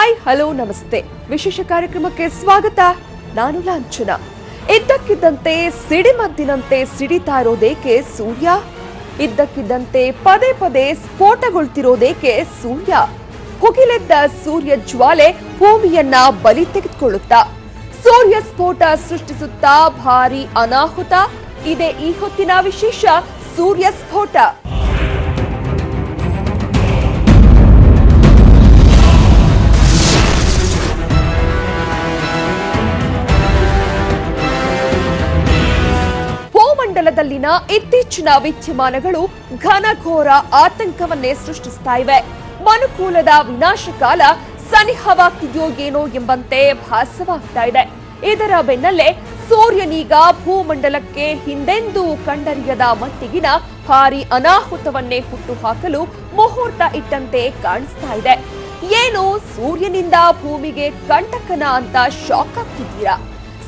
Hi hello ನಮಸ್ತೆ. ವಿಶೇಷ ಕಾರ್ಯಕ್ರಮಕ್ಕೆ ಸ್ವಾಗತ. ನಾನು ಲಾಂಛನ. ಇದ್ದಕ್ಕಿದ್ದಂತೆ ಸಿಡಿಮದ್ದಿನಂತೆ ಸಿಡಿತಾ ಇರೋದೇಕೆ ಸೂರ್ಯ? ಇದ್ದಕ್ಕಿದ್ದಂತೆ ಪದೇ ಪದೇ ಸ್ಫೋಟಗೊಳ್ತಿರೋದೇಕೆ ಸೂರ್ಯ? ಹುಗಿಲೆದ್ದ ಸೂರ್ಯ ಜ್ವಾಲೆ ಭೂಮಿಯನ್ನ ಬಲಿ ತೆಗೆದುಕೊಳ್ಳುತ್ತಾ ಸೂರ್ಯ ಸ್ಫೋಟ ಸೃಷ್ಟಿಸುತ್ತಾ ಭಾರಿ ಅನಾಹುತ. ಇದೆ ಈ ಹೊತ್ತಿನ ವಿಶೇಷ ಸೂರ್ಯ ಸ್ಫೋಟ. ಭೂಮಂಡಲದಲ್ಲಿನ ಇತ್ತೀಚಿನ ವಿದ್ಯಮಾನಗಳು ಘನಘೋರ ಆತಂಕವನ್ನೇ ಸೃಷ್ಟಿಸ್ತಾ ಇವೆ. ಮನುಕುಲದ ವಿನಾಶಕಾಲ ಸನಿಹವಾಗ್ತಿದೆಯೋ ಏನೋ ಎಂಬಂತೆ ಭಾಸವಾಗ್ತಾ ಇದೆ. ಇದರ ಬೆನ್ನಲ್ಲೇ ಸೂರ್ಯನೀಗ ಭೂಮಂಡಲಕ್ಕೆ ಹಿಂದೆಂದೂ ಕಂಡರಿಯದ ಮಟ್ಟಿಗಿನ ಭಾರಿ ಅನಾಹುತವನ್ನೇ ಹುಟ್ಟುಹಾಕಲು ಮುಹೂರ್ತ ಇಟ್ಟಂತೆ ಕಾಣಿಸ್ತಾ ಇದೆ. ಏನು ಸೂರ್ಯನಿಂದ ಭೂಮಿಗೆ ಕಂಟಕನ ಅಂತ ಶಾಕ್ ಆಗ್ತಿದ್ದೀರಾ?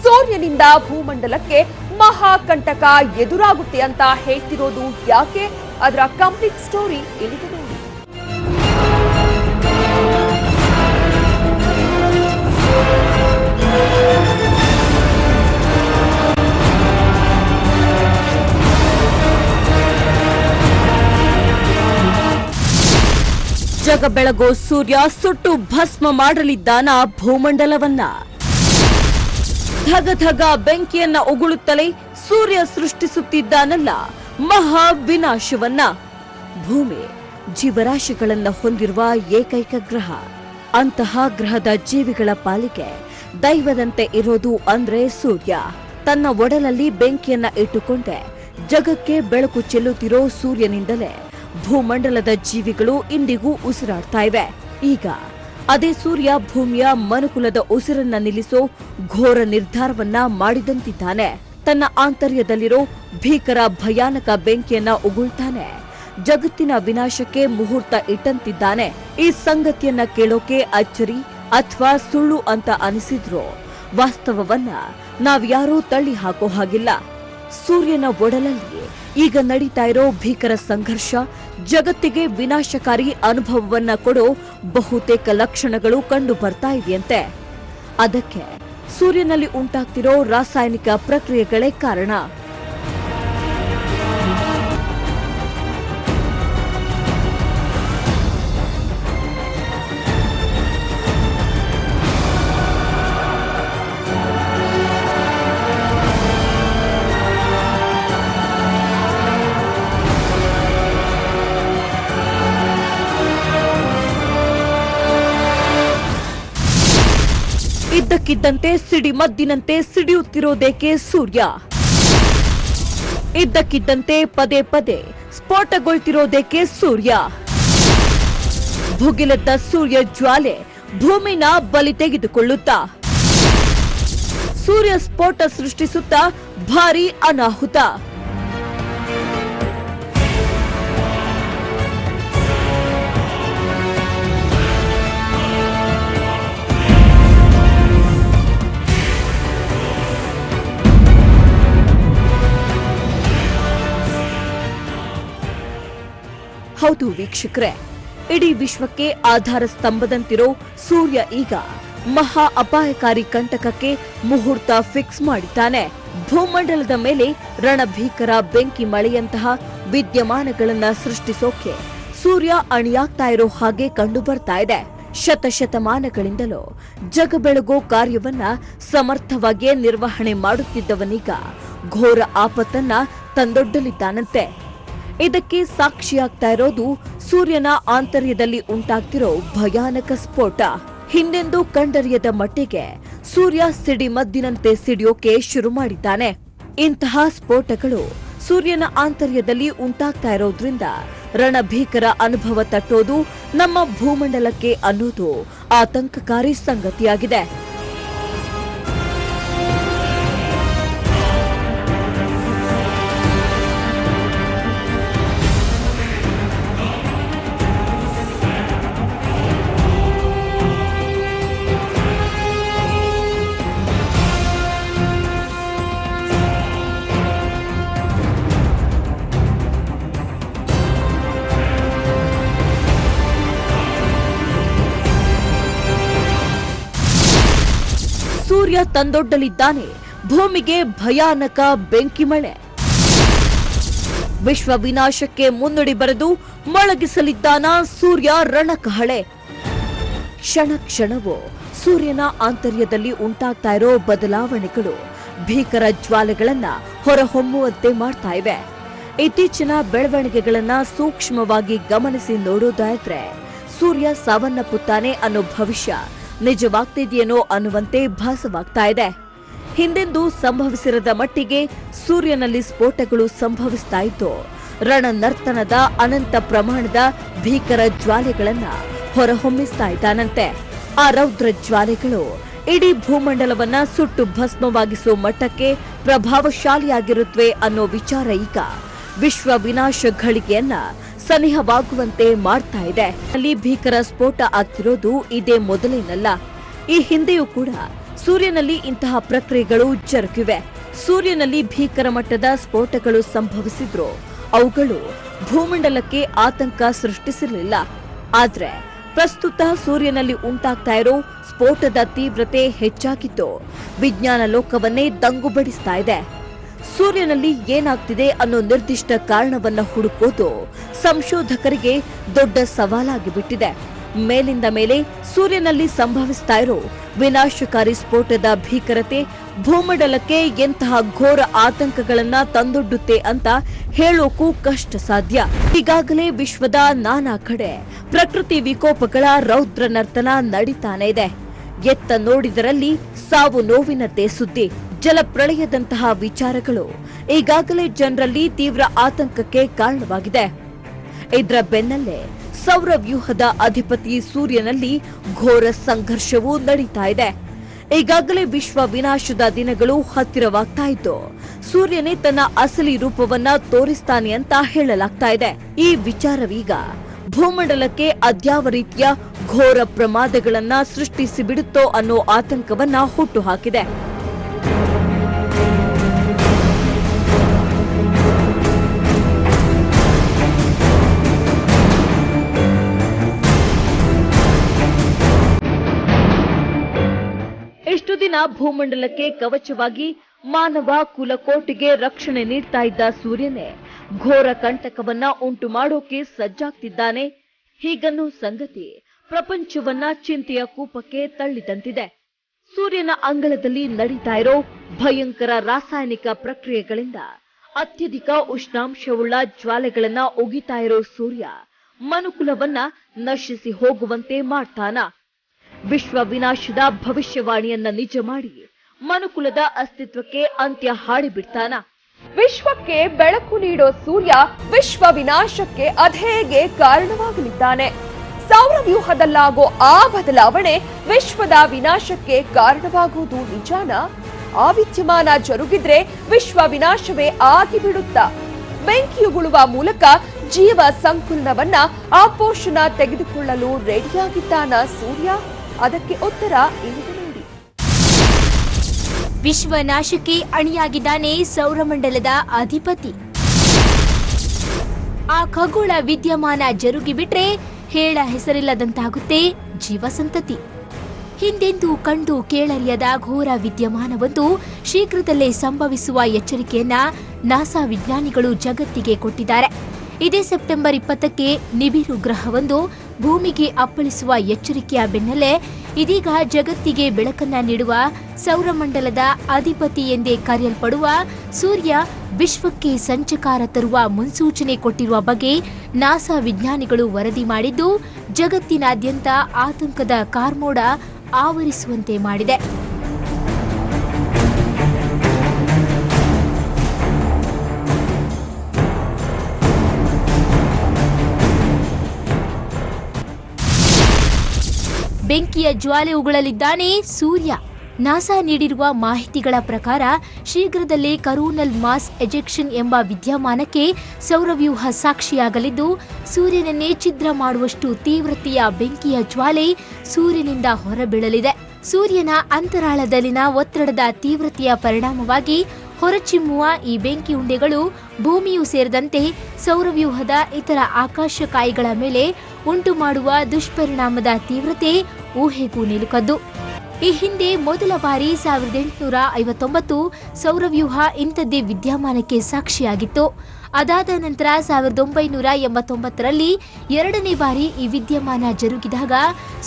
ಸೂರ್ಯನಿಂದ ಭೂಮಂಡಲಕ್ಕೆ ಮಹಾಕಂಟಕ ಎದುರಾಗುತ್ತೆ ಅಂತ ಹೇಳ್ತಿರೋದು ಯಾಕೆ? ಅದರ ಕಂಪ್ಲೀಟ್ ಸ್ಟೋರಿ ಇಲ್ಲಿದೆ ನೋಡಿ. ಜಗ ಬೆಳಗೋ ಸೂರ್ಯ ಸುಟ್ಟು ಭಸ್ಮ ಮಾಡಲಿದ್ದಾನ ಭೂಮಂಡಲವನ್ನ. ಧಗ ಧಗ ಬೆಂಕಿಯನ್ನ ಉಗುಳುತ್ತಲೇ ಸೂರ್ಯ ಸೃಷ್ಟಿಸುತ್ತಿದ್ದಾನಲ್ಲ ಮಹಾ ವಿನಾಶವನ್ನ. ಭೂಮಿ ಜೀವರಾಶಿಗಳನ್ನ ಹೊಂದಿರುವ ಏಕೈಕ ಗ್ರಹ. ಅಂತಹ ಗ್ರಹದ ಜೀವಿಗಳ ಪಾಲಿಗೆ ದೈವದಂತೆ ಇರೋದು ಅಂದ್ರೆ ಸೂರ್ಯ. ತನ್ನ ಒಡಲಲ್ಲಿ ಬೆಂಕಿಯನ್ನ ಇಟ್ಟುಕೊಂಡೆ ಜಗಕ್ಕೆ ಬೆಳಕು ಚೆಲ್ಲುತ್ತಿರೋ ಸೂರ್ಯನಿಂದಲೇ ಭೂಮಂಡಲದ ಜೀವಿಗಳು ಇಂದಿಗೂ ಉಸಿರಾಡ್ತಾ ಇವೆ. ಈಗ ಅದೇ ಸೂರ್ಯ ಭೂಮಿಯ ಮನುಕುಲದ ಉಸಿರನ್ನ ನಿಲ್ಲಿಸೋ ಘೋರ ನಿರ್ಧಾರವನ್ನ ಮಾಡಿದಂತಿದ್ದಾನೆ. ತನ್ನ ಆಂತರ್ಯದಲ್ಲಿರೋ ಭೀಕರ ಭಯಾನಕ ಬೆಂಕಿಯನ್ನ ಉಗುಳ್ತಾನೆ. ಜಗತ್ತಿನ ವಿನಾಶಕ್ಕೆ ಮುಹೂರ್ತ ಇಟ್ಟಂತಿದ್ದಾನೆ. ಈ ಸಂಗತಿಯನ್ನ ಕೇಳೋಕೆ ಅಚ್ಚರಿ ಅಥವಾ ಸುಳ್ಳು ಅಂತ ಅನಿಸಿದ್ರು ವಾಸ್ತವವನ್ನ ನಾವ್ಯಾರೂ ತಳ್ಳಿ ಹಾಕೋ ಹಾಗಿಲ್ಲ. ಸೂರ್ಯನ ಒಡಲಲ್ಲಿ ಈಗ ನಡೀತಾ ಇರೋ ಭೀಕರ ಸಂಘರ್ಷ ಜಗತ್ತಿಗೆ ವಿನಾಶಕಾರಿ ಅನುಭವವನ್ನ ಕೊಡೋ ಬಹುತೇಕ ಲಕ್ಷಣಗಳು ಕಂಡು ಬರ್ತಾ ಇದೆಯಂತೆ. ಅದಕ್ಕೆ ಸೂರ್ಯನಲ್ಲಿ ಉಂಟಾಗ್ತಿರೋ ರಾಸಾಯನಿಕ ಪ್ರಕ್ರಿಯೆಗಳೇ ಕಾರಣ. ಇದ್ದಕ್ಕಿದ್ದಂತೆ ಸಿಡಿಮದ್ದಿನಂತೆ ಸಿಡಿಯುತ್ತಿರೋದೇಕೆ ಸೂರ್ಯ? ಇದ್ದಕ್ಕಿದ್ದಂತೆ ಪದೇ ಪದೇ ಸ್ಫೋಟಗೊಳ್ತಿರೋದೇಕೆ ಸೂರ್ಯ? ಭುಗಿಲೆದ್ದ ಸೂರ್ಯ ಜ್ವಾಲೆ ಭೂಮಿನ ಬಲಿ ತೆಗೆದುಕೊಳ್ಳುತ್ತಾ ಸೂರ್ಯ ಸ್ಫೋಟ ಸೃಷ್ಟಿಸುತ್ತಾ ಭಾರಿ ಅನಾಹುತ. ಹೌದು ವೀಕ್ಷಕರೇ, ಇಡೀ ವಿಶ್ವಕ್ಕೆ ಆಧಾರ ಸ್ತಂಭದಂತಿರೋ ಸೂರ್ಯ ಈಗ ಮಹಾ ಅಪಾಯಕಾರಿ ಕಂಟಕಕ್ಕೆ ಮುಹೂರ್ತ ಫಿಕ್ಸ್ ಮಾಡಿದ್ದಾನೆ. ಭೂಮಂಡಲದ ಮೇಲೆ ರಣಭೀಕರ ಬೆಂಕಿ ಮಳೆಯಂತಹ ವಿದ್ಯಮಾನಗಳನ್ನ ಸೃಷ್ಟಿಸೋಕೆ ಸೂರ್ಯ ಅಣಿಯಾಗ್ತಾ ಇರೋ ಹಾಗೆ ಕಂಡು ಬರ್ತಾ ಇದೆ. ಶತಶತಮಾನಗಳಿಂದಲೂ ಜಗ ಬೆಳಗೋ ಕಾರ್ಯವನ್ನ ಸಮರ್ಥವಾಗಿ ನಿರ್ವಹಣೆ ಮಾಡುತ್ತಿದ್ದವನೀಗ ಘೋರ ಆಪತ್ತನ್ನ ತಂದೊಡ್ಡಲಿದ್ದಾನಂತೆ. ಇದಕ್ಕೆ ಸಾಕ್ಷಿಯಾಗ್ತಾ ಇರೋದು ಸೂರ್ಯನ ಆಂತರ್ಯದಲ್ಲಿ ಉಂಟಾಗ್ತಿರೋ ಭಯಾನಕ ಸ್ಫೋಟ. ಹಿಂದೆಂದೂ ಕಂಡರಿಯದ ಮಟ್ಟಿಗೆ ಸೂರ್ಯ ಸಿಡಿಮದ್ದಿನಂತೆ ಸಿಡಿಯೋಕೆ ಶುರು ಮಾಡಿದ್ದಾನೆ. ಇಂತಹ ಸ್ಫೋಟಗಳು ಸೂರ್ಯನ ಆಂತರ್ಯದಲ್ಲಿ ಉಂಟಾಗ್ತಾ ಇರೋದ್ರಿಂದ ರಣಭೀಕರ ಅನುಭವ ತಟ್ಟೋದು ನಮ್ಮ ಭೂಮಂಡಲಕ್ಕೆ ಅನ್ನೋದು ಆತಂಕಕಾರಿ ಸಂಗತಿಯಾಗಿದೆ. ಸೂರ್ಯ ತಂದೊಡ್ಡಲಿದ್ದಾನೆ ಭೂಮಿಗೆ ಭಯಾನಕ ಬೆಂಕಿ ಮಳೆ. ವಿಶ್ವ ವಿನಾಶಕ್ಕೆ ಮುನ್ನುಡಿ ಬರೆದು ಮೊಳಗಿಸಲಿದ್ದಾನ ಸೂರ್ಯ ರಣಕಹಳೆ. ಕ್ಷಣ ಕ್ಷಣವೂ ಸೂರ್ಯನ ಆಂತರ್ಯದಲ್ಲಿ ಉಂಟಾಗ್ತಾ ಇರೋ ಬದಲಾವಣೆಗಳು ಭೀಕರ ಜ್ವಾಲೆಗಳನ್ನ ಹೊರಹೊಮ್ಮುವಂತೆ ಮಾಡ್ತಾ ಇವೆ. ಇತ್ತೀಚಿನ ಬೆಳವಣಿಗೆಗಳನ್ನ ಸೂಕ್ಷ್ಮವಾಗಿ ಗಮನಿಸಿ ನೋಡೋದಾದ್ರೆ ಸೂರ್ಯ ಸಾವನ್ನಪ್ಪುತ್ತಾನೆ ಅನ್ನೋ ಭವಿಷ್ಯ ನಿಜವಾಗ್ತಿದೆಯೇನೋ ಅನ್ನುವಂತೆ ಭಾಸವಾಗ್ತಾ ಇದೆ. ಹಿಂದೆಂದೂ ಸಂಭವಿಸಿರದ ಮಟ್ಟಿಗೆ ಸೂರ್ಯನಲ್ಲಿ ಸ್ಫೋಟಗಳು ಸಂಭವಿಸ್ತಾ ಇತ್ತು. ರಣನರ್ತನದ ಅನಂತ ಪ್ರಮಾಣದ ಭೀಕರ ಜ್ವಾಲೆಗಳನ್ನ ಹೊರಹೊಮ್ಮಿಸ್ತಾ ಇದ್ದಾನಂತೆ. ಆ ರೌದ್ರ ಜ್ವಾಲೆಗಳು ಇಡೀ ಭೂಮಂಡಲವನ್ನ ಸುಟ್ಟು ಭಸ್ಮವಾಗಿಸುವ ಮಟ್ಟಕ್ಕೆ ಪ್ರಭಾವಶಾಲಿಯಾಗಿರುತ್ತವೆ ಅನ್ನೋ ವಿಚಾರ ಈಗ ವಿಶ್ವ ವಿನಾಶ ಘಳಿಗೆಯನ್ನ ಸನಿಹವಾಗುವಂತೆ ಮಾಡ್ತಾ ಇದೆ. ಅಲ್ಲಿ ಭೀಕರ ಸ್ಫೋಟ ಆಗ್ತಿರೋದು ಇದೇ ಮೊದಲೇನಲ್ಲ. ಈ ಹಿಂದೆಯೂ ಕೂಡ ಸೂರ್ಯನಲ್ಲಿ ಇಂತಹ ಪ್ರಕ್ರಿಯೆಗಳು ಜರುಗಿವೆ. ಸೂರ್ಯನಲ್ಲಿ ಭೀಕರ ಮಟ್ಟದ ಸ್ಫೋಟಗಳು ಸಂಭವಿಸಿದ್ರು ಅವುಗಳು ಭೂಮಂಡಲಕ್ಕೆ ಆತಂಕ ಸೃಷ್ಟಿಸಿರಲಿಲ್ಲ. ಆದ್ರೆ ಪ್ರಸ್ತುತ ಸೂರ್ಯನಲ್ಲಿ ಉಂಟಾಗ್ತಾ ಇರೋ ಸ್ಫೋಟದ ತೀವ್ರತೆ ಹೆಚ್ಚಾಗಿದ್ದು ವಿಜ್ಞಾನ ಲೋಕವನ್ನೇ ದಂಗುಬಡಿಸ್ತಾ ಇದೆ. ಸೂರ್ಯನಲ್ಲಿ ಏನಾಗ್ತಿದೆ ಅನ್ನೋ ನಿರ್ದಿಷ್ಟ ಕಾರಣವನ್ನ ಹುಡುಕೋದು ಸಂಶೋಧಕರಿಗೆ ದೊಡ್ಡ ಸವಾಲಾಗಿ ಬಿಟ್ಟಿದೆ. ಮೇಲಿಂದ ಮೇಲೆ ಸೂರ್ಯನಲ್ಲಿ ಸಂಭವಿಸ್ತಾ ಇರೋ ವಿನಾಶಕಾರಿ ಸ್ಫೋಟದ ಭೀಕರತೆ ಭೂಮಂಡಲಕ್ಕೆ ಎಂತಹ ಘೋರ ಆತಂಕಗಳನ್ನ ತಂದೊಡ್ಡುತ್ತೆ ಅಂತ ಹೇಳೋಕು ಕಷ್ಟ ಸಾಧ್ಯ. ಈಗಾಗಲೇ ವಿಶ್ವದ ನಾನಾ ಕಡೆ ಪ್ರಕೃತಿ ವಿಕೋಪಗಳ ರೌದ್ರ ನರ್ತನ ನಡೀತಾನೆ ಇದೆ. ಎತ್ತ ನೋಡಿದರಲ್ಲಿ ಸಾವು ನೋವಿನದ್ದೇ ಸುದ್ದಿ. ಜಲಪ್ರಳಯದಂತಹ ವಿಚಾರಗಳು ಈಗಾಗಲೇ ಜನರಲ್ಲಿ ತೀವ್ರ ಆತಂಕಕ್ಕೆ ಕಾರಣವಾಗಿದೆ. ಇದರ ಬೆನ್ನಲ್ಲೇ ಸೌರವ್ಯೂಹದ ಅಧಿಪತಿ ಸೂರ್ಯನಲ್ಲಿ ಘೋರ ಸಂಘರ್ಷವೂ ನಡೀತಾ ಇದೆ. ಈಗಾಗಲೇ ವಿಶ್ವ ವಿನಾಶದ ದಿನಗಳು ಹತ್ತಿರವಾಗ್ತಾ ಇದ್ದು ಸೂರ್ಯನೇ ತನ್ನ ಅಸಲಿ ರೂಪವನ್ನ ತೋರಿಸ್ತಾನೆ ಅಂತ ಹೇಳಲಾಗ್ತಾ ಇದೆ. ಈ ವಿಚಾರವೀಗ ಭೂಮಂಡಲಕ್ಕೆ ಅದ್ಯಾವ ರೀತಿಯ ಘೋರ ಪ್ರಮಾದಗಳನ್ನ ಸೃಷ್ಟಿಸಿ ಬಿಡುತ್ತೋ ಅನ್ನೋ ಆತಂಕವನ್ನ ಹುಟ್ಟುಹಾಕಿದೆ. ಇಷ್ಟು ದಿನ ಭೂಮಂಡಲಕ್ಕೆ ಕವಚವಾಗಿ ಮಾನವ ಕುಲಕೋಟಿಗೆ ರಕ್ಷಣೆ ನೀಡ್ತಾ ಇದ್ದ ಸೂರ್ಯನೇ ಘೋರ ಕಂಟಕವನ್ನ ಉಂಟು ಮಾಡೋಕೆ ಸಜ್ಜಾಗ್ತಿದ್ದಾನೆ. ಹೀಗನ್ನೋ ಸಂಗತಿ ಪ್ರಪಂಚವನ್ನ ಚಿಂತೆಯ ಕೂಪಕ್ಕೆ ತಳ್ಳಿದಂತಿದೆ. ಸೂರ್ಯನ ಅಂಗಳದಲ್ಲಿ ನಡೀತಾ ಇರೋ ಭಯಂಕರ ರಾಸಾಯನಿಕ ಪ್ರಕ್ರಿಯೆಗಳಿಂದ ಅತ್ಯಧಿಕ ಉಷ್ಣಾಂಶವುಳ್ಳ ಜ್ವಾಲೆಗಳನ್ನ ಒಗಿತಾ ಇರೋ ಸೂರ್ಯ ಮನುಕುಲವನ್ನ ನಶಿಸಿ ಹೋಗುವಂತೆ ಮಾಡ್ತಾನ. ವಿಶ್ವ ವಿನಾಶದ ಭವಿಷ್ಯವಾಣಿಯನ್ನ ನಿಜ ಮಾಡಿ ಮನುಕುಲದ ಅಸ್ತಿತ್ವಕ್ಕೆ ಅಂತ್ಯ ಹಾಡಿಬಿಡ್ತಾನ. ವಿಶ್ವಕ್ಕೆ ಬೆಳಕು ನೀಡೋ ಸೂರ್ಯ ವಿಶ್ವ ವಿನಾಶಕ್ಕೆ ಅಧೇಗೆ ಕಾರಣವಾಗಲಿದ್ದಾನೆ. ಸೌರವ್ಯೂಹದಲ್ಲಾಗೋ ಆ ಬದಲಾವಣೆ ವಿಶ್ವದ ವಿನಾಶಕ್ಕೆ ಕಾರಣವಾಗುವುದು ನಿಜಾನ? ಆ ವಿದ್ಯಮಾನ ಜರುಗಿದ್ರೆ ವಿಶ್ವ ವಿನಾಶವೇ ಆಗಿಬಿಡುತ್ತಾ? ಬೆಂಕಿಯುಗುಳುವ ಮೂಲಕ ಜೀವ ಸಂಕುಲನವನ್ನ ಆಪೋಷಣ ತೆಗೆದುಕೊಳ್ಳಲು ರೆಡಿಯಾಗಿದ್ದಾನ ಸೂರ್ಯ? ಅದಕ್ಕೆ ಉತ್ತರ ಇಲ್ಲಿದೆ ನೋಡಿ. ವಿಶ್ವನಾಶಕ್ಕೆ ಅಣಿಯಾಗಿದ್ದಾನೆ ಸೌರಮಂಡಲದ ಅಧಿಪತಿ. ಆ ಖಗೋಳ ವಿದ್ಯಮಾನ ಜರುಗಿಬಿಟ್ರೆ ಹೇಳ ಹೆಸರಿಲ್ಲದಂತಾಗುತ್ತೆ ಜೀವಸಂತತಿ. ಹಿಂದೆಂದೂ ಕಂಡು ಕೇಳರಿಯದ ಘೋರ ವಿದ್ಯಮಾನವೊಂದು ಶೀಘ್ರದಲ್ಲೇ ಸಂಭವಿಸುವ ಎಚ್ಚರಿಕೆಯನ್ನ ನಾಸಾ ವಿಜ್ಞಾನಿಗಳು ಜಗತ್ತಿಗೆ ಕೊಟ್ಟಿದ್ದಾರೆ. ಇದೇ ಸೆಪ್ಟೆಂಬರ್ 20ಕ್ಕೆ ನಿಬಿರು ಗ್ರಹವೊಂದು ಭೂಮಿಗೆ ಅಪ್ಪಳಿಸುವ ಎಚ್ಚರಿಕೆಯ ಬೆನ್ನಲ್ಲೇ ಇದೀಗ ಜಗತ್ತಿಗೆ ಬೆಳಕನ್ನ ನೀಡುವ ಸೌರಮಂಡಲದ ಅಧಿಪತಿ ಎಂದೇ ಕರೆಯಲ್ಪಡುವ ಸೂರ್ಯ ವಿಶ್ವಕ್ಕೆ ಸಂಚಕಾರ ತರುವ ಮುನ್ಸೂಚನೆ ಕೊಟ್ಟಿರುವ ಬಗ್ಗೆ ನಾಸಾ ವಿಜ್ಞಾನಿಗಳು ವರದಿ ಮಾಡಿದ್ದು ಜಗತ್ತಿನಾದ್ಯಂತ ಆತಂಕದ ಕಾರ್ಮೋಡ ಆವರಿಸುವಂತೆ ಮಾಡಿದೆ. ಬೆಂಕಿಯ ಜ್ವಾಲೆ ಉಗುಳಲಿದ್ದಾನೆ ಸೂರ್ಯ. ನಾಸಾ ನೀಡಿರುವ ಮಾಹಿತಿಗಳ ಪ್ರಕಾರ ಶೀಘ್ರದಲ್ಲೇ ಕರೋನಲ್ ಮಾಸ್ ಎಜೆಕ್ಷನ್ ಎಂಬ ವಿದ್ಯಮಾನಕ್ಕೆ ಸೌರವ್ಯೂಹ ಸಾಕ್ಷಿಯಾಗಲಿದ್ದು ಸೂರ್ಯನನ್ನೇ ಛಿದ್ರ ಮಾಡುವಷ್ಟು ತೀವ್ರತೆಯ ಬೆಂಕಿಯ ಜ್ವಾಲೆ ಸೂರ್ಯನಿಂದ ಹೊರಬೀಳಲಿದೆ. ಸೂರ್ಯನ ಅಂತರಾಳದಲ್ಲಿನ ಒತ್ತಡದ ತೀವ್ರತೆಯ ಪರಿಣಾಮವಾಗಿ ಹೊರಚಿಮ್ಮುವ ಈ ಬೆಂಕಿ ಉಂಡೆಗಳು ಭೂಮಿಯೂ ಸೇರಿದಂತೆ ಸೌರವ್ಯೂಹದ ಇತರ ಆಕಾಶಕಾಯಿಗಳ ಮೇಲೆ ಉಂಟು ಮಾಡುವ ದುಷ್ಪರಿಣಾಮದ ತೀವ್ರತೆ ಊಹೆಗೂ ನಿಲುಕದ್ದು. ಈ ಹಿಂದೆ ಮೊದಲ ಬಾರಿ 1859 ಸೌರವ್ಯೂಹ ಇಂಥದ್ದೇ ವಿದ್ಯಮಾನಕ್ಕೆ ಸಾಕ್ಷಿಯಾಗಿತ್ತು. ಅದಾದ ನಂತರ 1989ರಲ್ಲಿ ಎರಡನೇ ಬಾರಿ ಈ ವಿದ್ಯಮಾನ ಜರುಗಿದಾಗ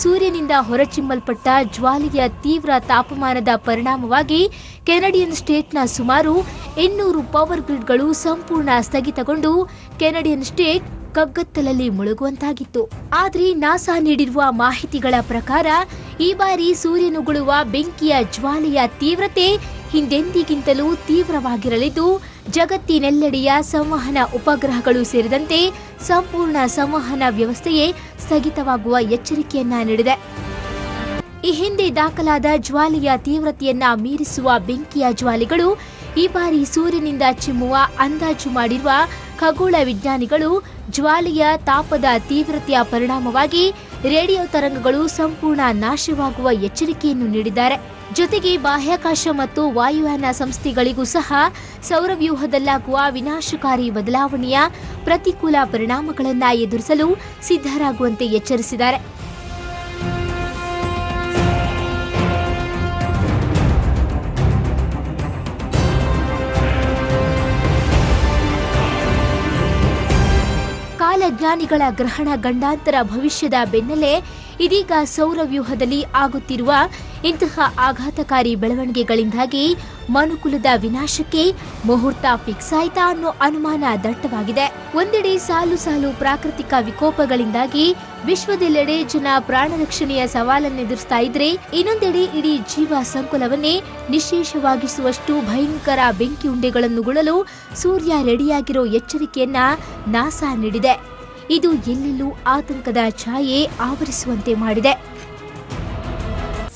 ಸೂರ್ಯನಿಂದ ಹೊರಚಿಮ್ಮಲ್ಪಟ್ಟ ಜ್ವಾಲೆಯ ತೀವ್ರ ತಾಪಮಾನದ ಪರಿಣಾಮವಾಗಿ ಕೆನಡಿಯನ್ ಸ್ಟೇಟ್ನ ಸುಮಾರು 800 ಪವರ್ ಗ್ರಿಡ್ಗಳು ಸಂಪೂರ್ಣ ಸ್ಥಗಿತಗೊಂಡು ಕೆನಡಿಯನ್ ಸ್ಟೇಟ್ ಕಗ್ಗತ್ತಲಲ್ಲಿ ಮುಳುಗುವಂತಾಗಿತ್ತು. ಆದರೆ ನಾಸಾ ನೀಡಿರುವ ಮಾಹಿತಿಗಳ ಪ್ರಕಾರ ಈ ಬಾರಿ ಸೂರ್ಯನುಗುಳುವ ಬೆಂಕಿಯ ಜ್ವಾಲೆಯ ತೀವ್ರತೆ ಹಿಂದೆಂದಿಗಿಂತಲೂ ತೀವ್ರವಾಗಿರಲಿದ್ದು ಜಗತ್ತಿನೆಲ್ಲೆಡೆಯ ಸಂವಹನ ಉಪಗ್ರಹಗಳು ಸೇರಿದಂತೆ ಸಂಪೂರ್ಣ ಸಂವಹನ ವ್ಯವಸ್ಥೆಯೇ ಸ್ಥಗಿತವಾಗುವ ಎಚ್ಚರಿಕೆಯನ್ನ ನೀಡಿದೆ. ಈ ಹಿಂದೆ ದಾಖಲಾದ ಜ್ವಾಲೆಯ ತೀವ್ರತೆಯನ್ನ ಮೀರಿಸುವ ಬೆಂಕಿಯ ಜ್ವಾಲೆಗಳು ಈ ಬಾರಿ ಸೂರ್ಯನಿಂದ ಚಿಮ್ಮುವ ಅಂದಾಜು ಮಾಡಿರುವ ಖಗೋಳ ವಿಜ್ಞಾನಿಗಳು ಜ್ವಾಲೆಯ ತಾಪದ ತೀವ್ರತೆಯ ಪರಿಣಾಮವಾಗಿ ರೇಡಿಯೋ ತರಂಗಗಳು ಸಂಪೂರ್ಣ ನಾಶವಾಗುವ ಎಚ್ಚರಿಕೆಯನ್ನು ನೀಡಿದ್ದಾರೆ. ಜೊತೆಗೆ ಬಾಹ್ಯಾಕಾಶ ಮತ್ತು ವಾಯುಯಾನ ಸಂಸ್ಥೆಗಳಿಗೂ ಸಹ ಸೌರವ್ಯೂಹದಲ್ಲಾಗುವ ವಿನಾಶಕಾರಿ ಬದಲಾವಣೆಯ ಪ್ರತಿಕೂಲ ಪರಿಣಾಮಗಳನ್ನು ಎದುರಿಸಲು ಸಿದ್ಧರಾಗುವಂತೆ ಎಚ್ಚರಿಸಿದ್ದಾರೆ. ಕಾಲಜ್ಞಾನಿಗಳ ಗ್ರಹಣ ಗಂಡಾಂತರ ಭವಿಷ್ಯದ ಬೆನ್ನಲ್ಲೇ ಇದೀಗ ಸೌರವ್ಯೂಹದಲ್ಲಿ ಆಗುತ್ತಿರುವ ಇಂತಹ ಆಘಾತಕಾರಿ ಬೆಳವಣಿಗೆಗಳಿಂದಾಗಿ ಮನುಕುಲದ ವಿನಾಶಕ್ಕೆ ಮುಹೂರ್ತ ಫಿಕ್ಸ್ ಆಯ್ತಾ ಅನ್ನೋ ಅನುಮಾನ ದಟ್ಟವಾಗಿದೆ. ಒಂದೆಡೆ ಸಾಲು ಸಾಲು ಪ್ರಾಕೃತಿಕ ವಿಕೋಪಗಳಿಂದಾಗಿ ವಿಶ್ವದೆಲ್ಲೆಡೆ ಜನ ಪ್ರಾಣ ರಕ್ಷಣೆಯ ಸವಾಲನ್ನೆದುರಿಸ್ತಾ ಇದ್ರೆ, ಇನ್ನೊಂದೆಡೆ ಇಡೀ ಜೀವ ಸಂಕುಲವನ್ನೇ ನಿಶೇಷವಾಗಿಸುವಷ್ಟು ಭಯಂಕರ ಬೆಂಕಿ ಉಂಡೆಗಳನ್ನುಗುಳಲು ಸೂರ್ಯ ರೆಡಿಯಾಗಿರೋ ಎಚ್ಚರಿಕೆಯನ್ನ ನಾಸಾ ನೀಡಿದೆ. ಇದು ಎಲ್ಲೆಲ್ಲೂ ಆತಂಕದ ಛಾಯೆ ಆವರಿಸುವಂತೆ ಮಾಡಿದೆ.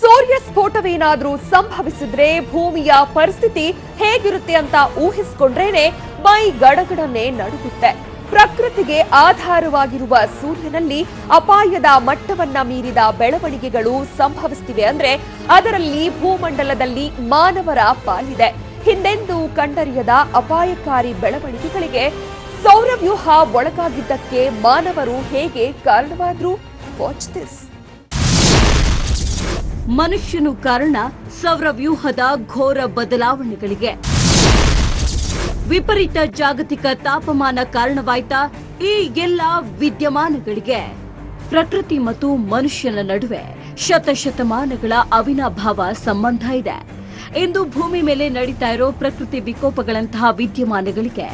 ಸೂರ್ಯ ಸ್ಫೋಟವೇನಾದ್ರೂ ಸಂಭವಿಸಿದ್ರೆ ಭೂಮಿಯ ಪರಿಸ್ಥಿತಿ ಹೇಗಿರುತ್ತೆ ಅಂತ ಊಹಿಸಿಕೊಂಡ್ರೇನೆ ಮೈ ಗಡಗಡನೆ ನಡುಗುತ್ತೆ. ಪ್ರಕೃತಿಗೆ ಆಧಾರವಾಗಿರುವ ಸೂರ್ಯನಲ್ಲಿ ಅಪಾಯದ ಮಟ್ಟವನ್ನ ಮೀರಿದ ಬೆಳವಣಿಗೆಗಳು ಸಂಭವಿಸುತ್ತಿವೆ ಅಂದ್ರೆ ಅದರಲ್ಲಿ ಭೂಮಂಡಲದಲ್ಲಿ ಮಾನವರ ಪಾಲಿದೆ. ಹಿಂದೆಂದೂ ಕಂಡರಿಯದ ಅಪಾಯಕಾರಿ ಬೆಳವಣಿಗೆಗಳಿಗೆ ಸೌರವ್ಯೂಹ ಒಳಗಾಗಿದ್ದಕ್ಕೆ ಮಾನವರು ಹೇಗೆ ಕಾರಣವಾದ್ರು? Watch this. ಮನುಷ್ಯನು ಕಾರಣ ಸೌರವ್ಯೂಹದ ಘೋರ ಬದಲಾವಣೆಗಳಿಗೆ. ವಿಪರೀತ ಜಾಗತಿಕ ತಾಪಮಾನ ಕಾರಣವಾಯ್ತಾ ಈ ಎಲ್ಲ ವಿದ್ಯಮಾನಗಳಿಗೆ? ಪ್ರಕೃತಿ ಮತ್ತು ಮನುಷ್ಯನ ನಡುವೆ ಶತಶತಮಾನಗಳ ಅವಿನಾಭಾವ ಸಂಬಂಧ ಇದೆ. ಇಂದು ಭೂಮಿ ಮೇಲೆ ನಡೀತಾ ಇರೋ ಪ್ರಕೃತಿ ವಿಕೋಪಗಳಂತಹ ವಿದ್ಯಮಾನಗಳಿಗೆ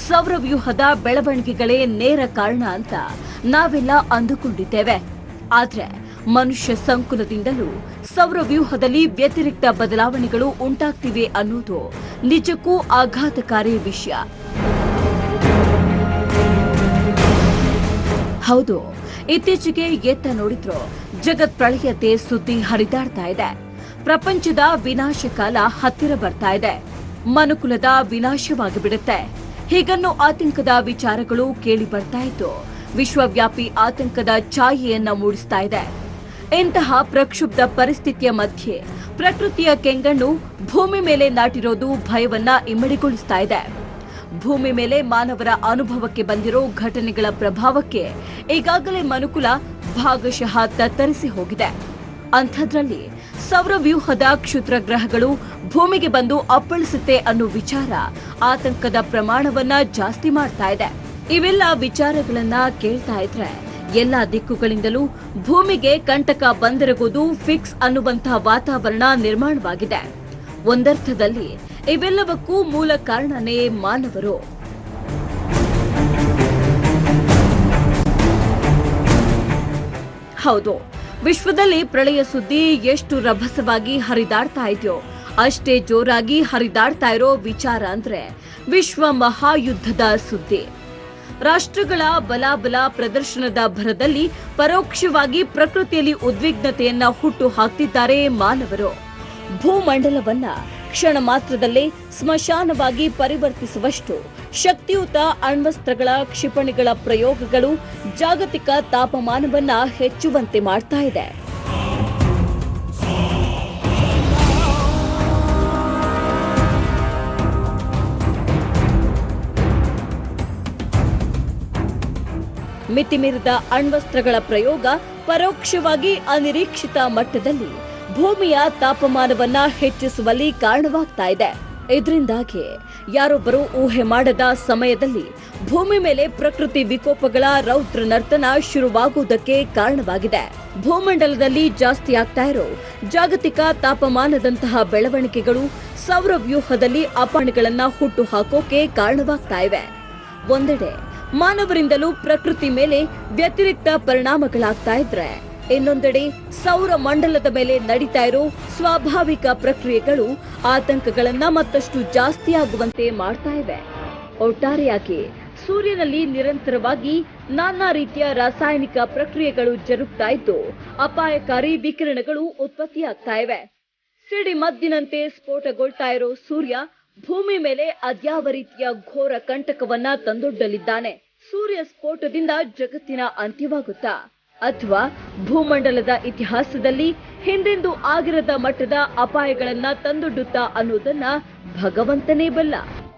ಸೌರವ್ಯೂಹದ ಬೆಳವಣಿಗೆಗಳೇ ನೇರ ಕಾರಣ ಅಂತ ನಾವೆಲ್ಲ ಅಂದುಕೊಂಡಿದ್ದೇವೆ. ಆದ್ರೆ ಮನುಷ್ಯ ಸಂಕುಲದಿಂದಲೂ ಸೌರವ್ಯೂಹದಲ್ಲಿ ವ್ಯತಿರಿಕ್ತ ಬದಲಾವಣೆಗಳು ಉಂಟಾಗ್ತಿವೆ ಅನ್ನೋದು ನಿಜಕ್ಕೂ ಆಘಾತಕಾರಿ ವಿಷಯ. ಹೌದು, ಇತ್ತೀಚೆಗೆ ಎತ್ತ ನೋಡಿದ್ರು ಜಗತ್ ಪ್ರಳಯತೆ ಸುದ್ದಿ ಹರಿದಾಡ್ತಾ ಇದೆ. ಪ್ರಪಂಚದ ವಿನಾಶಕಾಲ ಹತ್ತಿರ ಬರ್ತಾ ಇದೆ. ಮನುಕುಲದ ವಿನಾಶವಾಗಿ ಬಿಡುತ್ತೆ. ಹೀಗನ್ನೋ ಆತಂಕದ ವಿಚಾರಗಳು ಕೇಳಿ ಬರ್ತಾ ಇದ್ದು ವಿಶ್ವವ್ಯಾಪಿ ಆತಂಕದ ಛಾಯೆಯನ್ನ ಮೂಡಿಸ್ತಾ ಇದೆ. ಇಂತಹ ಪ್ರಕ್ಷುಬ್ಧ ಪರಿಸ್ಥಿತಿಯ ಮಧ್ಯೆ ಪ್ರಕೃತಿಯ ಕೆಂಗಣ್ಣು ಭೂಮಿ ಮೇಲೆ ನಾಟಿರೋದು ಭಯವನ್ನ ಇಮ್ಮಡಿಗೊಳಿಸ್ತಾ ಇದೆ. ಭೂಮಿ ಮೇಲೆ ಮಾನವರ ಅನುಭವಕ್ಕೆ ಬಂದಿರೋ ಘಟನೆಗಳ ಪ್ರಭಾವಕ್ಕೆ ಈಗಾಗಲೇ ಮನುಕುಲ ಭಾಗಶಃ ತತ್ತರಿಸಿ ಹೋಗಿದೆ. ಅಂಥದ್ರಲ್ಲಿ ಸೌರವ್ಯೂಹದ ಕ್ಷುದ್ರ ಗ್ರಹಗಳು ಭೂಮಿಗೆ ಬಂದು ಅಪ್ಪಳಿಸುತ್ತೆ ಅನ್ನೋ ವಿಚಾರ ಆತಂಕದ ಪ್ರಮಾಣವನ್ನ ಜಾಸ್ತಿ ಮಾಡ್ತಾ ಇದೆ. ಇವೆಲ್ಲ ವಿಚಾರಗಳನ್ನ ಕೇಳ್ತಾ ಇದ್ರೆ ಎಲ್ಲಾ ದಿಕ್ಕುಗಳಿಂದಲೂ ಭೂಮಿಗೆ ಕಂಟಕ ಬಂದೆರಗೋದು ಫಿಕ್ಸ್ ಅನ್ನುವಂತಹ ವಾತಾವರಣ ನಿರ್ಮಾಣವಾಗಿದೆ. ಒಂದರ್ಥದಲ್ಲಿ ಇವೆಲ್ಲವಕ್ಕೂ ಮೂಲ ಕಾರಣನೇ ಮಾನವರು. ಹೌದು, ವಿಶ್ವದಲ್ಲಿ ಪ್ರಳಯ ಸುದ್ದಿ ಎಷ್ಟು ರಭಸವಾಗಿ ಹರಿದಾಡ್ತಾ ಇದೆಯೋ ಅಷ್ಟೇ ಜೋರಾಗಿ ಹರಿದಾಡ್ತಾ ಇರೋ ವಿಚಾರ ಅಂದ್ರೆ ವಿಶ್ವ ಮಹಾಯುದ್ಧದ ಸುದ್ದಿ. ರಾಷ್ಟ್ರಗಳ ಬಲಾಬಲ ಪ್ರದರ್ಶನದ ಭರದಲ್ಲಿ ಪರೋಕ್ಷವಾಗಿ ಪ್ರಕೃತಿಯಲ್ಲಿ ಉದ್ವಿಗ್ನತೆಯನ್ನ ಹುಟ್ಟು ಹಾಕ್ತಿದ್ದಾರೆ ಮಾನವರು. ಭೂಮಂಡಲವನ್ನ ಕ್ಷಣ ಮಾತ್ರದಲ್ಲೇ ಸ್ಮಶಾನವಾಗಿ ಪರಿವರ್ತಿಸುವಷ್ಟು ಶಕ್ತಿಯುತ ಅಣ್ವಸ್ತ್ರಗಳ ಕ್ಷಿಪಣಿಗಳ ಪ್ರಯೋಗಗಳು ಜಾಗತಿಕ ತಾಪಮಾನವನ್ನ ಹೆಚ್ಚುವಂತೆ ಮಾಡ್ತಾ ಇದೆ. ಮಿತಿಮೀರಿದ ಅಣ್ವಸ್ತ್ರಗಳ ಪ್ರಯೋಗ ಪರೋಕ್ಷವಾಗಿ ಅನಿರೀಕ್ಷಿತ ಮಟ್ಟದಲ್ಲಿ ಭೂಮಿಯ ತಾಪಮಾನವನ್ನ ಹೆಚ್ಚಿಸುವಲ್ಲಿ ಕಾರಣವಾಗ್ತಾ ಇದೆ. ಇದರಿಂದಾಗಿ ಯಾರೊಬ್ಬರು ಊಹೆ ಮಾಡದ ಸಮಯದಲ್ಲಿ ಭೂಮಿ ಮೇಲೆ ಪ್ರಕೃತಿ ವಿಕೋಪಗಳ ರೌದ್ರ ನರ್ತನ ಶುರುವಾಗುವುದಕ್ಕೆ ಕಾರಣವಾಗಿದೆ. ಭೂಮಂಡಲದಲ್ಲಿ ಜಾಸ್ತಿ ಆಗ್ತಾ ಇರೋ ಜಾಗತಿಕ ತಾಪಮಾನದಂತಹ ಬೆಳವಣಿಗೆಗಳು ಸೌರವ್ಯೂಹದಲ್ಲಿ ಅಪಾಯಗಳನ್ನ ಹುಟ್ಟು ಹಾಕೋಕೆ ಕಾರಣವಾಗ್ತಾ ಇವೆ. ಒಂದೆಡೆ ಮಾನವರಿಂದಲೂ ಪ್ರಕೃತಿ ಮೇಲೆ ವ್ಯತಿರಿಕ್ತ ಪರಿಣಾಮಗಳಾಗ್ತಾ ಇದ್ರೆ, ಇನ್ನೊಂದೆಡೆ ಸೌರ ಮಂಡಲದ ಮೇಲೆ ನಡೀತಾ ಇರೋ ಸ್ವಾಭಾವಿಕ ಪ್ರಕ್ರಿಯೆಗಳು ಆತಂಕಗಳನ್ನ ಮತ್ತಷ್ಟು ಜಾಸ್ತಿ ಆಗುವಂತೆ ಮಾಡ್ತಾ ಇವೆ. ಒಟ್ಟಾರೆಯಾಗಿ ಸೂರ್ಯನಲ್ಲಿ ನಿರಂತರವಾಗಿ ನಾನಾ ರೀತಿಯ ರಾಸಾಯನಿಕ ಪ್ರಕ್ರಿಯೆಗಳು ಜರುಗ್ತಾ ಇದ್ದು ಅಪಾಯಕಾರಿ ವಿಕಿರಣಗಳು ಉತ್ಪತ್ತಿಯಾಗ್ತಾ ಇವೆ. ಸಿಡಿಮದ್ದಿನಂತೆ ಸ್ಫೋಟಗೊಳ್ತಾ ಇರೋ ಸೂರ್ಯ ಭೂಮಿ ಮೇಲೆ ಅದ್ಯಾವ ರೀತಿಯ ಘೋರ ಕಂಟಕವನ್ನ ತಂದೊಡ್ಡಲಿದ್ದಾನೆ? ಸೂರ್ಯ ಸ್ಫೋಟದಿಂದ ಜಗತ್ತಿನ ಅಂತ್ಯವಾಗುತ್ತಾ ಅಥವಾ ಭೂಮಂಡಲದ ಇತಿಹಾಸದಲ್ಲಿ ಹಿಂದೆಂದೂ ಆಗಿರದ ಮಟ್ಟದ ಅಪಾಯಗಳನ್ನ ತಂದೊಡ್ಡುತ್ತಾ ಅನ್ನೋದನ್ನ ಭಗವಂತನೇ ಬಲ್ಲ.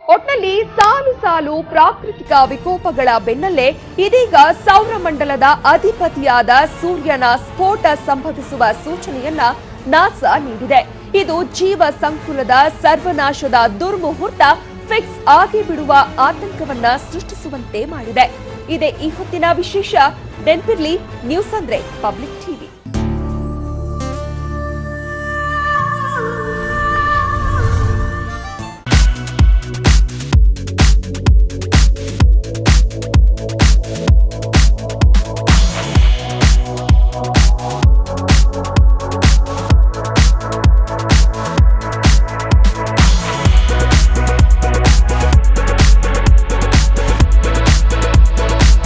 ಒಟ್ನಲ್ಲಿ ಸಾಲು ಸಾಲು ಪ್ರಾಕೃತಿಕ ವಿಕೋಪಗಳ ಬೆನ್ನಲ್ಲೇ ಇದೀಗ ಸೌರಮಂಡಲದ ಅಧಿಪತಿಯಾದ ಸೂರ್ಯನ ಸ್ಫೋಟ ಸಂಭವಿಸುವ ಸೂಚನೆಯನ್ನ ನಾಸಾ ನೀಡಿದೆ. ಇದು ಜೀವ ಸಂಕುಲದ ಸರ್ವನಾಶದ ದುರ್ಮುಹೂರ್ತ ಫಿಕ್ಸ್ ಆಗಿ ಬಿಡುವ ಆತಂಕವನ್ನ ಸೃಷ್ಟಿಸುವಂತೆ ಮಾಡಿದೆ. ಇದೇ ಈ ಹೊತ್ತಿನ ವಿಶೇಷ. ನೆನ್ಪಿರ್ಲಿ, ನ್ಯೂಸ್ ಅಂದ್ರೆ ಪಬ್ಲಿಕ್ ಟಿವಿ.